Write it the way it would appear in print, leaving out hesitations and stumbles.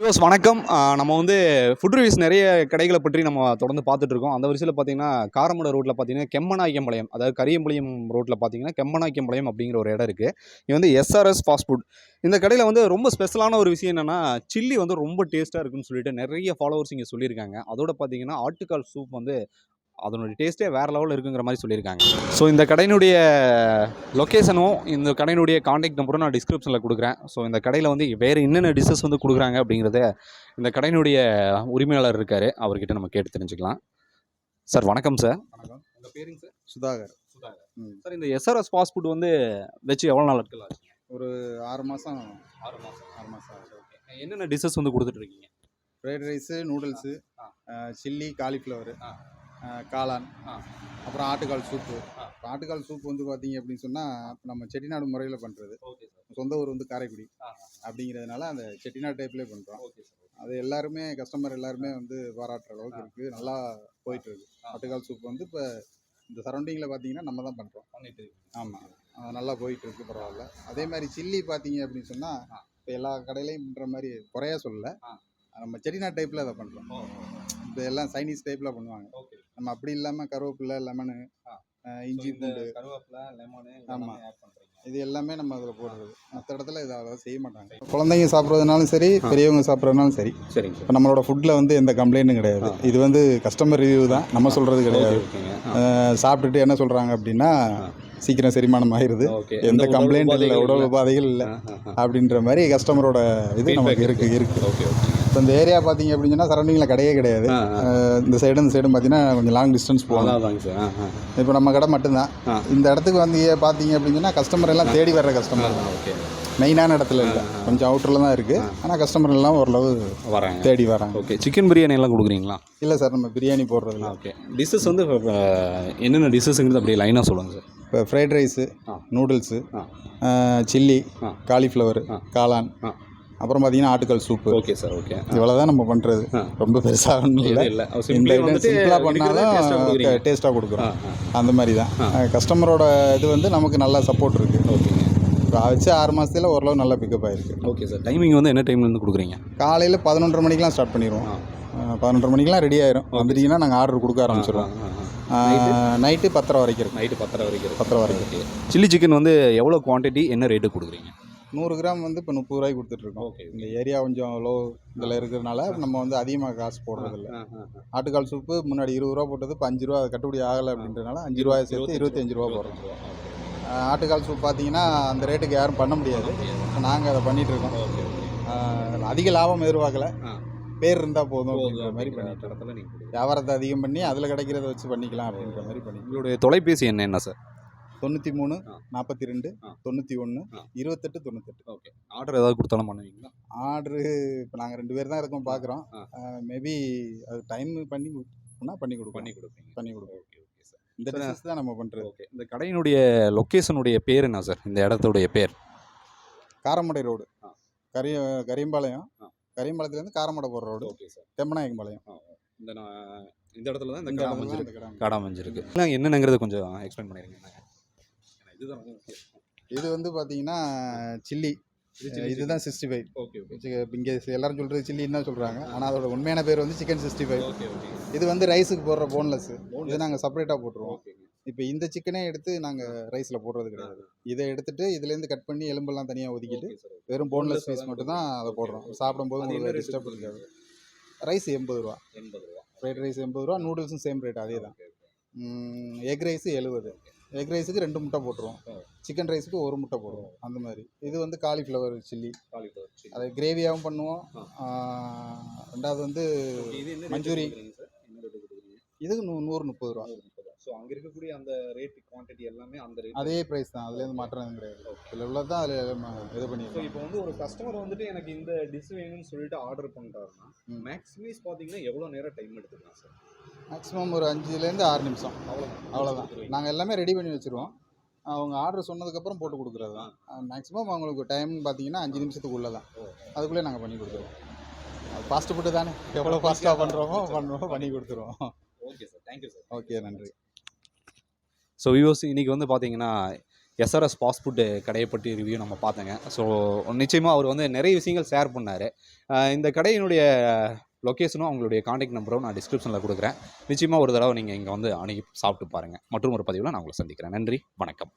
வணக்கம். நம்ம வந்து ஃபுட் ரிவ்யூஸ் நிறைய கடைகளை பற்றி நம்ம தொடர்ந்து பார்த்துட்டு இருக்கோம். அந்த வரிசையில் பார்த்தீங்கன்னா, காரமடை ரோட்டில் பார்த்தீங்கன்னா, கெம்மநாயக்கம்பாளையம், அதாவது கரியம்பாளையம் ரோட்டில் பார்த்தீங்கன்னா, கெம்மநாயக்கம்பாளையம் அப்படிங்கிற ஒரு இடம் இருக்குது. இது வந்து எஸ்ஆர்எஸ் ஃபாஸ்ட் ஃபுட். இந்த கடையில் வந்து ரொம்ப ஸ்பெஷலான ஒரு விஷயம் என்னென்னா, சில்லி வந்து ரொம்ப டேஸ்ட்டாக இருக்குன்னு சொல்லிட்டு நிறைய ஃபாலோவர்ஸ் இங்கே சொல்லியிருக்காங்க. அதோட பார்த்தீங்கன்னா, ஆட்டுக்கால் சூப் வந்து அதனுடைய டேஸ்ட்டே வேறு லெவலில் இருக்குங்கிற மாதிரி சொல்லியிருக்காங்க. ஸோ இந்த கடையினுடைய லொக்கேஷனும் இந்த கடையினுடைய காண்டாக்ட் நம்பரும் நான் டிஸ்கிரிப்ஷனில் கொடுக்குறேன். ஸோ இந்த கடையில் வந்து வேறு என்னென்ன டிஷ்ஷஸ் வந்து கொடுக்குறாங்க அப்படிங்கிறத இந்த கடையினுடைய உரிமையாளர் இருக்கார், அவர்கிட்ட நம்ம கேட்டு தெரிஞ்சுக்கலாம். சார் வணக்கம் சார். வணக்கம். உங்கள் பேருங்க சார்? சுதாகர். சார், இந்த எஸ்ஆர்எஸ் ஃபாஸ்ட் ஃபுட் வந்து வச்சு எவ்வளோ நாள் நாட்கள் ஆச்சு? ஒரு 6 மாதம். 6 மாதம். 6 மாதம் ஆச்சு. ஓகே. என்னென்ன டிஷ்ஷஸ் வந்து கொடுத்துட்ருக்கீங்க? Fried rice, noodles, chilli, cauliflower, காளான், அப்புறம் ஆட்டுக்கால் சூப்பு. ஆட்டுக்கால் சூப் வந்து பார்த்தீங்க அப்படின்னு சொன்னால், நம்ம செட்டிநாடு முறையில் பண்ணுறது. சொந்த ஊர் வந்து காரைக்குடி அப்படிங்கிறதுனால அந்த செட்டிநாடு டைப்லேயே பண்ணுறோம். அது எல்லாருமே கஸ்டமர் எல்லாருமே வந்து பாராட்டுற அளவுக்கு இருக்குது. நல்லா போயிட்டுருக்கு. ஆட்டுக்கால் சூப் வந்து இப்போ இந்த சரௌண்டிங்கில் பார்த்தீங்கன்னா நம்ம தான் பண்ணுறோம். ஆமாம், நல்லா போயிட்டுருக்கு, பரவாயில்ல. அதே மாதிரி சில்லி பார்த்தீங்க அப்படின்னு சொன்னால், இப்போ எல்லா கடையிலையும் பண்ணுற மாதிரி குறையா சொல்லலை, நம்ம செட்டிநாடு டைப்பில் அதை பண்ணுறோம். இப்போ எல்லாம் சைனீஸ் டைப்பில் பண்ணுவாங்க. நம்ம அப்படி இல்லாமல் கருவேப்பிலை, லெமனு, இஞ்சி, பூண்டு, கருவேப்பிலை, லெமனு, ஆமாம், இது எல்லாமே நம்ம அதில் போடுறது. மற்ற இடத்துல இதை அவ்வளோ செய்ய மாட்டாங்க. குழந்தைங்க சாப்பிட்றதுனாலும் சரி, பெரியவங்க சாப்பிட்றதுனாலும் சரி. சரிங்க. இப்போ நம்மளோட ஃபுட்டில் வந்து எந்த கம்ப்ளைண்ட்டும் கிடையாது. இது வந்து கஸ்டமர் ரிவ்யூ தான், நம்ம சொல்கிறது கிடையாது. சாப்பிட்டுட்டு என்ன சொல்கிறாங்க அப்படின்னா, சீக்கிரம் செரிமானம் ஆகிடுது, எந்த கம்ப்ளைண்ட் இல்லை, உடல் உபாதைகள் இல்லை அப்படின்ற மாதிரி கஸ்டமரோட இது நமக்கு இருக்குது. இப்போ இந்த ஏரியா பார்த்தீங்க அப்படின்னு சொன்னால் சரௌண்டிங்கில் கடையே கிடையாது. இந்த சைடும் பார்த்தீங்கன்னா கொஞ்சம் லாங் டிஸ்டன்ஸ் போகலாம். இப்போ நம்ம கடை மட்டும்தான். இந்த இடத்துக்கு வந்து பார்த்தீங்க அப்படின்னு சொன்னால் கஸ்டமர் எல்லாம் தேடி வர்ற கஸ்டமர் தான். மெயினான இடத்துல இல்லை, கொஞ்சம் அவுட்டரில் தான் இருக்குது. ஆனால் கஸ்டமர் எல்லாம் ஓரளவு வராங்க, தேடி வராங்க. ஓகே. சிக்கன் பிரியாணி எல்லாம் கொடுக்குறீங்களா? இல்லை சார், நம்ம பிரியாணி போடுறதில்ல. ஓகே. டிஷ்ஷஸ் வந்து என்னென்ன டிஷ்ஷஸ்ங்கிறது அப்படியே லைனாக சொல்லுங்கள் சார். இப்போ fried rice, noodles, chilli, cauliflower, காளான், அப்புறம் பார்த்தீங்கன்னா ஆட்டுக்கால் சூப்பு. Okay sir. ஓகே. இவ்வளோ தான் நம்ம பண்ணுறது. ரொம்ப பெருசாக இல்லை. இந்த ஐட்டம் சிம்பிளாக பண்ணாலும் டேஸ்ட்டாக கொடுக்குறோம். அந்த மாதிரி தான் கஸ்டமரோட இது வந்து நமக்கு நல்லா சப்போர்ட் இருக்குது. ஓகே. இப்போ வச்சு 6 மாதத்தில் ஓரளவு நல்லா பிக்கப் ஆகிருக்கு. Okay sir. டைமிங் வந்து என்ன டைம்லேருந்து கொடுக்குறீங்க? காலையில் 11:30 மணிக்கெலாம் ஸ்டார்ட் பண்ணிடுவோம். 11:30 மணிக்கெலாம் ரெடி ஆயிரும். வந்துட்டிங்கன்னா நாங்கள் ஆர்டர் கொடுக்க ஆரம்பிச்சிடுவோம். நைட்டு 10:30 வரைக்கும் இருக்கும். நைட்டு 10:30 வரைக்கும். 10:30 வரைக்கும். சில்லி சிக்கன் வந்து எவ்வளோ குவான்டிட்டி, என்ன ரேட்டு கொடுக்குறீங்க? 100 கிராம் வந்து இப்போ 30 ரூபாய்க்கு கொடுத்துட்ருக்கோம். இந்த ஏரியா கொஞ்சம் லோ இதில் இருக்கிறதுனால நம்ம வந்து அதிகமாக காசு போடுறதில்ல. ஆட்டுக்கால் சூப்பு முன்னாடி 20 ரூபா போட்டது, இப்போ 5 ரூபா கட்டுப்படி ஆகலை அப்படின்றதுனால 5 ரூபாயை சேர்த்து 25 ரூபா போடுறோம். ஆட்டுக்கால் சூப் பார்த்தீங்கன்னா அந்த ரேட்டுக்கு யாரும் பண்ண முடியாது. நாங்கள் அதை பண்ணிகிட்ருக்கோம். அதிக லாபம் எதிர்பார்க்கல, பேர் இருந்தால் போதும் அப்படின்ற மாதிரி பண்ணிட்டு இடத்துல நீங்கள் வியாபாரத்தை அதிகம் பண்ணி அதில் கிடைக்கிறத வச்சு பண்ணிக்கலாம் அப்படின்ற மாதிரி பண்ணி. உங்களுடைய தொலைபேசி என்ன சார்? 93 42 91 28 98. ஓகே. ஆர்டர் ஏதாவது கொடுத்தாலும் பண்ணுவீங்களா? ஆர்டரு இப்போ நாங்கள் 2 பேர் தான் இருக்கோம், பார்க்குறோம். மேபி அது டைம் பண்ணி கொடுப்போம். ஓகே. Okay sir. இந்த டிஷஸ் தான் நம்ம பண்ணுறது. ஓகே. இந்த கடையினுடைய லொக்கேஷனுடைய பேர் என்ன சார்? இந்த இடத்துடைய பேர்? காரமடை ரோடு, கரியம்பாளையம். கரியம்பாளையத்துலேருந்து காரமடை போகிற ரோடு. Okay sir. கெம்மநாயக்கம்பாளையம். இந்த இடத்துல தான் இந்த கடை அமைஞ்சிருக்கு. என்னென்னங்கிறது கொஞ்சம் எக்ஸ்பிளைன் பண்ணிடுங்க. இது வந்து பார்த்தீங்கன்னா சில்லி, இதுதான் 65. ஓகே. இங்கே எல்லாரும் சொல்கிறது சில்லின்னு தான் சொல்கிறாங்க, ஆனால் அதோட உண்மையான பேர் வந்து சிக்கன் 65. இது வந்து ரைஸுக்கு போடுற போன்லெஸ். இது நாங்கள் செப்பரேட்டாக போட்டுருவோம். இப்போ இந்த சிக்கனே எடுத்து நாங்கள் ரைஸில் போடுறது கிடையாது. இதை எடுத்துகிட்டு இதுலேருந்து கட் பண்ணி எலும்பெல்லாம் தனியாக ஒதுக்கிட்டு வெறும் போன்லெஸ் பீஸ் மட்டும் தான் அதை போடுறோம். சாப்பிடும்போது உங்களுக்கு டிஸ்டர்ப் இருக்காது. ரைஸ் 80 ரூபா. ஃப்ரைட் ரைஸ் 80 ரூபா. நூடுல்ஸும் சேம் ரேட், அதே தான். Egg rice 70. எக் ரைஸுக்கு 2 முட்டை போட்டுருவோம். சிக்கன் ரைஸுக்கு 1 முட்டை போடுவோம். அந்த மாதிரி. இது வந்து காலிஃப்ளவர் சில்லி. அதை கிரேவியாகவும் பண்ணுவோம். ரெண்டாவது வந்து மஞ்சூரி. இதுக்கு 130 ரூபா. ஸோ அங்கே இருக்கக்கூடிய அந்த ரேட் குவான்டிட்டி எல்லாமே அந்த ரேட், அதே ப்ரைஸ் தான். அதுலேருந்து மாற்றம் கிடையாது. இதில் உள்ளது தான் அதில் இது பண்ணி. ஸோ இப்போ வந்து ஒரு கஸ்டமர் வந்துட்டு எனக்கு இந்த டிஷ் வேணும்னு சொல்லிட்டு ஆர்டர் பண்ணுறாருன்னா மேக்ஸிமைஸ் பார்த்தீங்கன்னா எவ்வளோ நேரம் டைம் எடுத்துக்கலாம் சார்? மேக்ஸிமம் ஒரு 5லேருந்து 6 நிமிஷம். அவ்வளோதான். நாங்கள் எல்லாமே ரெடி பண்ணி வச்சுருவோம். அவங்க ஆர்டர் சொன்னதுக்கப்புறம் போட்டு கொடுக்குறது தான். மேக்ஸிமம் அவங்களுக்கு டைம் பார்த்தீங்கன்னா 5 நிமிஷத்துக்குள்ளே தான். அதுக்குள்ளே நாங்கள் பண்ணி கொடுத்துருவோம். ஃபாஸ்ட்டு ஃபுட்டு தானே, எவ்வளோ ஃபாஸ்ட்டாக பண்ணுறோமோ பண்ணி கொடுத்துருவோம். Okay sir. Thank you sir. Okay, நன்றி. ஸோ வியூவர்ஸ், இன்றைக்கி வந்து பார்த்தீங்கன்னா எஸ்ஆர்எஸ் ஃபாஸ்ட் ஃபுட்டு கடையை பற்றி ரிவ்யூ நம்ம பார்த்தோங்க. ஸோ நிச்சயமாக அவர் வந்து நிறைய விஷயங்கள் ஷேர் பண்ணார். இந்த கடையினுடைய லொக்கேஷனும் அவங்களுடைய காண்டாக்ட் நம்பரும் நான் டிஸ்கிரிப்ஷனில் கொடுக்குறேன். நிச்சயமாக ஒரு தடவை நீங்கள் இங்கே வந்து அணுகி சாப்பிட்டு பாருங்கள். மற்றும் ஒரு பதிவில் நான் உங்களை சந்திக்கிறேன். நன்றி, வணக்கம்.